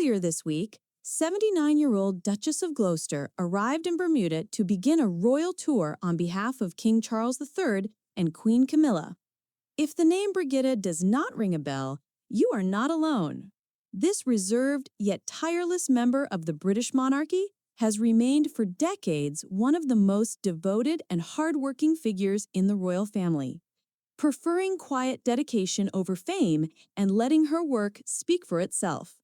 Earlier this week, 79-year-old Duchess of Gloucester arrived in Bermuda to begin a royal tour on behalf of King Charles III and Queen Camilla. If the name Birgitte does not ring a bell, you are not alone. This reserved yet tireless member of the British monarchy has remained for decades one of the most devoted and hardworking figures in the royal family, preferring quiet dedication over fame and letting her work speak for itself.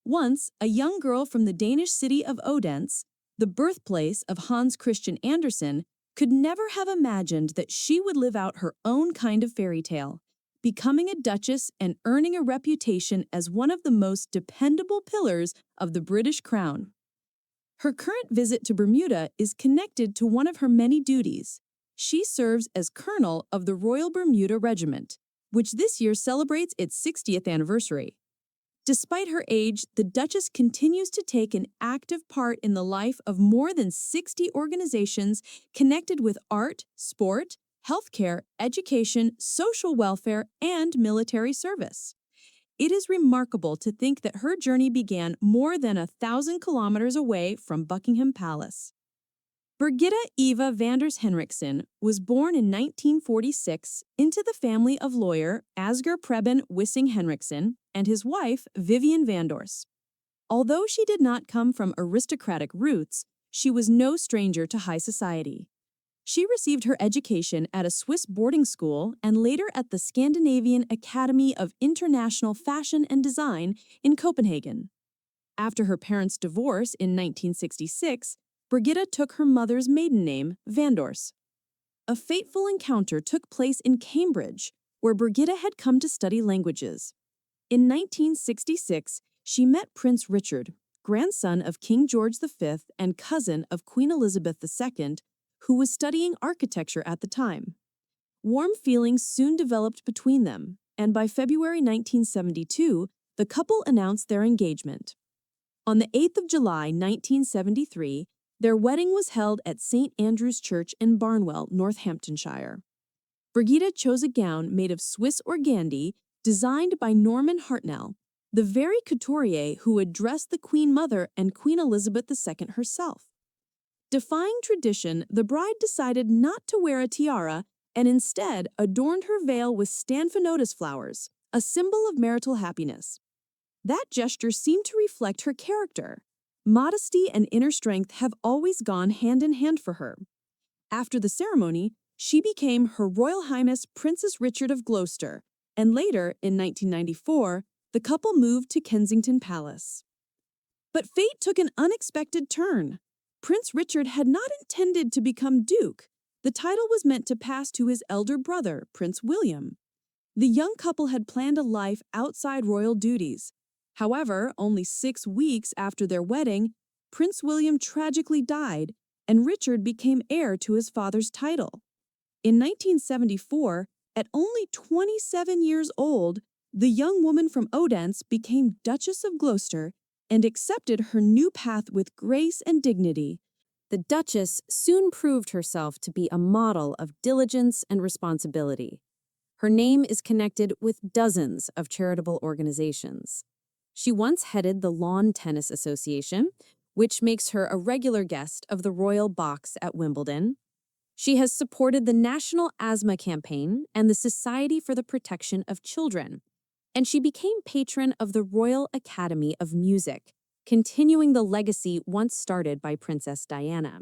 Once a young girl from the Danish city of Odense, the birthplace of Hans Christian Andersen, could never have imagined that she would live out her own kind of fairy tale, becoming a duchess and earning a reputation as one of the most dependable pillars of the British crown. Her current visit to Bermuda is connected to one of her many duties. She serves as colonel of the Royal Bermuda Regiment, which this year celebrates its 60th anniversary. Despite her age, the Duchess continues to take an active part in the life of more than 60 organizations connected with art, sport, healthcare, education, social welfare, and military service. It is remarkable to think that her journey began more than 1,000 kilometers away from Buckingham Palace. Birgitte Eva Vanders Henriksen was born in 1946 into the family of lawyer Asger Preben Wissing Henriksen and his wife Vivian Vandors. Although she did not come from aristocratic roots, she was no stranger to high society. She received her education at a Swiss boarding school and later at the Scandinavian Academy of International Fashion and Design in Copenhagen. After her parents' divorce in 1966, Birgitte took her mother's maiden name, Vandors. A fateful encounter took place in Cambridge, where Birgitte had come to study languages. In 1966, she met Prince Richard, grandson of King George V and cousin of Queen Elizabeth II, who was studying architecture at the time. Warm feelings soon developed between them, and by February 1972, the couple announced their engagement. On the 8th of July 1973, their wedding was held at St. Andrew's Church in Barnwell, Northamptonshire. Birgitte chose a gown made of Swiss organdie designed by Norman Hartnell, the very couturier who had dressed the Queen Mother and Queen Elizabeth II herself. Defying tradition, the bride decided not to wear a tiara and instead adorned her veil with staphylococcus flowers, a symbol of marital happiness. That gesture seemed to reflect her character. Modesty and inner strength have always gone hand in hand for her. After the ceremony, she became Her Royal Highness Princess Richard of Gloucester, and later, in 1994, the couple moved to Kensington Palace. But fate took an unexpected turn. Prince Richard had not intended to become Duke. The title was meant to pass to his elder brother, Prince William. The young couple had planned a life outside royal duties. However, only 6 weeks after their wedding, Prince William tragically died, and Richard became heir to his father's title. In 1974, at only 27 years old, the young woman from Odense became Duchess of Gloucester and accepted her new path with grace and dignity. The Duchess soon proved herself to be a model of diligence and responsibility. Her name is connected with dozens of charitable organizations. She once headed the Lawn Tennis Association, which makes her a regular guest of the Royal Box at Wimbledon. She has supported the National Asthma Campaign and the Society for the Protection of Children, and she became patron of the Royal Academy of Music, continuing the legacy once started by Princess Diana.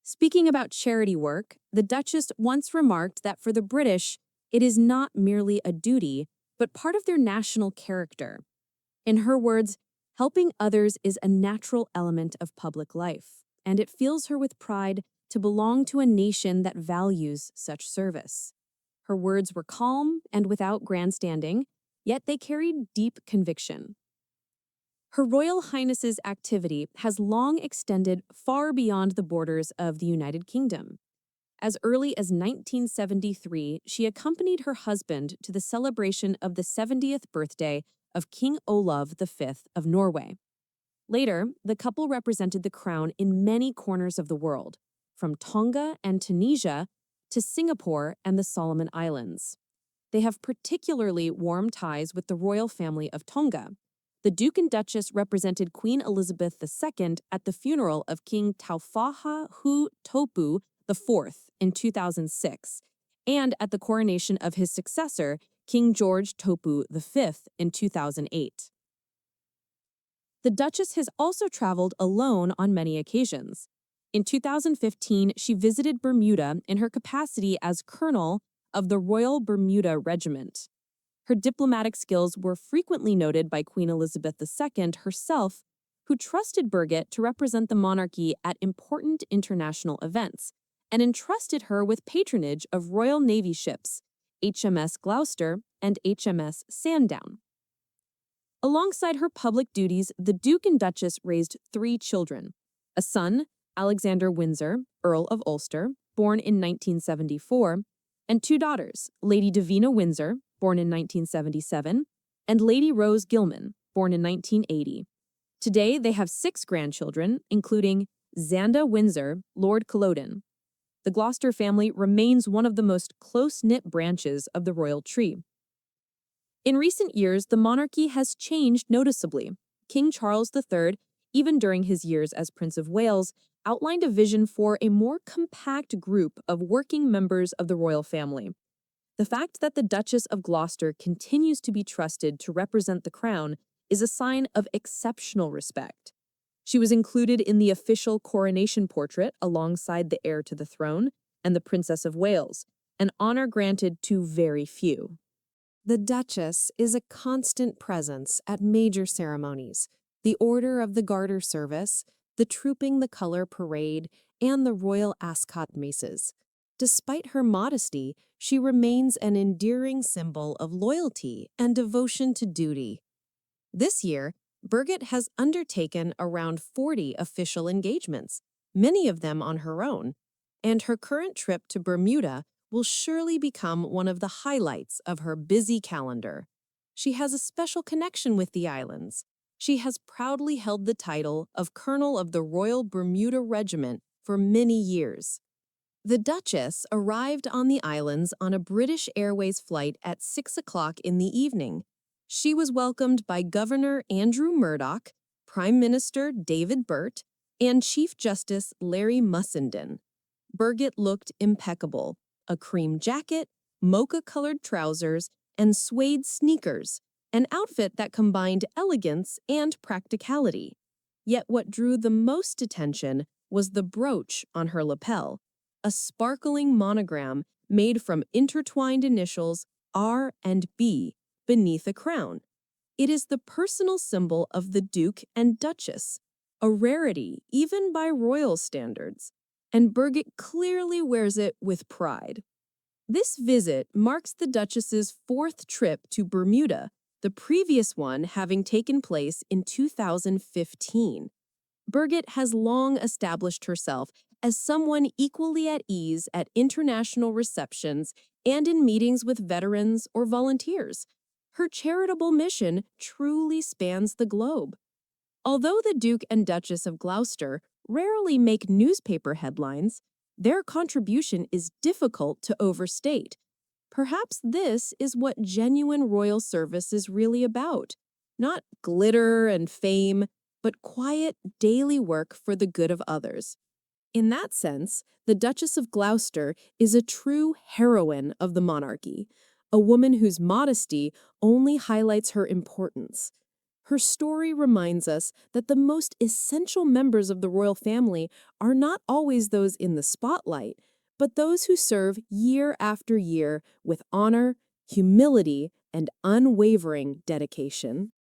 Speaking about charity work, the Duchess once remarked that for the British, it is not merely a duty, but part of their national character. In her words, helping others is a natural element of public life, and it fills her with pride to belong to a nation that values such service. Her words were calm and without grandstanding, yet they carried deep conviction. Her Royal Highness's activity has long extended far beyond the borders of the United Kingdom. As early as 1973, she accompanied her husband to the celebration of the 70th birthday of King Olav V of Norway. Later, the couple represented the crown in many corners of the world, from Tonga and Tunisia to Singapore and the Solomon Islands. They have particularly warm ties with the royal family of Tonga. The Duke and Duchess represented Queen Elizabeth II at the funeral of King Taufaha Hu Topu IV in 2006, and at the coronation of his successor, King George Topu V in 2008. The Duchess has also traveled alone on many occasions. In 2015, she visited Bermuda in her capacity as Colonel of the Royal Bermuda Regiment. Her diplomatic skills were frequently noted by Queen Elizabeth II herself, who trusted Birgitte to represent the monarchy at important international events, and entrusted her with patronage of Royal Navy ships, HMS Gloucester and HMS Sandown. Alongside her public duties, the Duke and Duchess raised 3 children: a son, Alexander Windsor, Earl of Ulster, born in 1974, and 2 daughters, Lady Davina Windsor, born in 1977, and Lady Rose Gilman, born in 1980. Today, they have 6 grandchildren, including Xanda Windsor, Lord Culloden. The Gloucester family remains one of the most close-knit branches of the royal tree. In recent years, the monarchy has changed noticeably. King Charles III, even during his years as Prince of Wales, outlined a vision for a more compact group of working members of the royal family. The fact that the Duchess of Gloucester continues to be trusted to represent the crown is a sign of exceptional respect. She was included in the official coronation portrait alongside the heir to the throne and the Princess of Wales, an honor granted to very few. The Duchess is a constant presence at major ceremonies: the Order of the Garter service, the Trooping the Color parade, and the Royal Ascot maces. Despite her modesty, she remains an endearing symbol of loyalty and devotion to duty. This year, Birgitte has undertaken around 40 official engagements, many of them on her own, and her current trip to Bermuda will surely become one of the highlights of her busy calendar. She has a special connection with the islands. She has proudly held the title of Colonel of the Royal Bermuda Regiment for many years. The Duchess arrived on the islands on a British Airways flight at 6 o'clock in the evening. She was welcomed by Governor Andrew Murdoch, Prime Minister David Burt, and Chief Justice Larry Mussenden. Birgitte looked impeccable: a cream jacket, mocha-colored trousers, and suede sneakers, an outfit that combined elegance and practicality. Yet what drew the most attention was the brooch on her lapel, a sparkling monogram made from intertwined initials R and B beneath a crown. It is the personal symbol of the Duke and Duchess, a rarity even by royal standards, and Birgitte clearly wears it with pride. This visit marks the Duchess's 4th trip to Bermuda, the previous one having taken place in 2015. Birgitte has long established herself as someone equally at ease at international receptions and in meetings with veterans or volunteers. Her charitable mission truly spans the globe. Although the Duke and Duchess of Gloucester rarely make newspaper headlines, their contribution is difficult to overstate. Perhaps this is what genuine royal service is really about: not glitter and fame, but quiet, daily work for the good of others. In that sense, the Duchess of Gloucester is a true heroine of the monarchy, a woman whose modesty only highlights her importance. Her story reminds us that the most essential members of the royal family are not always those in the spotlight, but those who serve year after year with honor, humility, and unwavering dedication.